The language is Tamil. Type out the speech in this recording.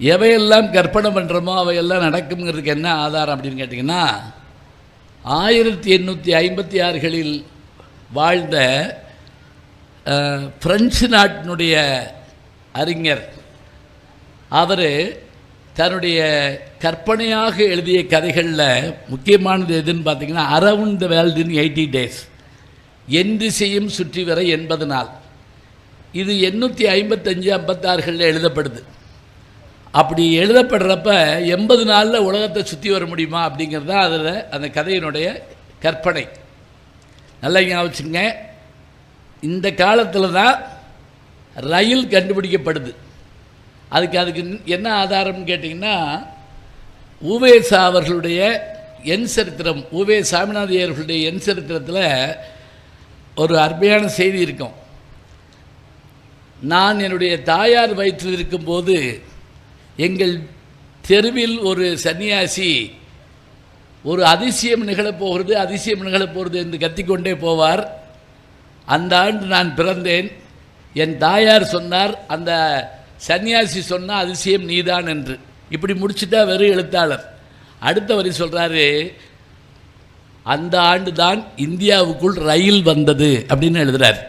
எவையெல்லாம் கற்பனை பண்ணுறோமோ அவையெல்லாம் நடக்குங்கிறதுக்கு என்ன ஆதாரம் அப்படின்னு கேட்டிங்கன்னா 1856களில் வாழ்ந்த பிரெஞ்சு நாட்டினுடைய அறிஞர் அவர் தன்னுடைய கற்பனையாக எழுதிய கதைகளில் முக்கியமானது எதுன்னு பார்த்தீங்கன்னா around the world in 80 days, என் திசையும் சுற்றி வர 80 நாள். இது 855-56களில் எழுதப்படுது. அப்படி எழுதப்படுறப்ப 80 நாளில் உலகத்தை சுற்றி வர முடியுமா அப்படிங்கிறது தான் அதில் அந்த கதையினுடைய கற்பனை. நல்லா ஞாபகம் வச்சுங்க. இந்த காலத்தில் தான் ரயில் கண்டுபிடிக்கப்படுது. அதுக்கு என்ன ஆதாரம்னு கேட்டிங்கன்னா, உவேசா அவர்களுடைய என் சரித்திரம், உவே சாமிநாதையர்களுடைய என் சரித்திரத்தில் ஒரு அருமையான செய்தி இருக்கும். நான் என்னுடைய தாயார் வயிற்றில் இருக்கும்போது எங்கள் தெருவில் ஒரு சன்னியாசி ஒரு அதிசயம் நிகழப்போகிறது என்று கத்திக்கொண்டே போவார். அந்த ஆண்டு நான் பிறந்தேன். என் தாயார் சொன்னார், அந்த சன்னியாசி சொன்ன அதிசயம் நீதான் என்று. இப்படி முடிச்சுட்டா வெறும் எழுத்தாளர். அடுத்த வரி சொல்கிறாரு, அந்த ஆண்டு தான் இந்தியாவுக்குள் ரயில் வந்தது அப்படின்னு எழுதுகிறார்.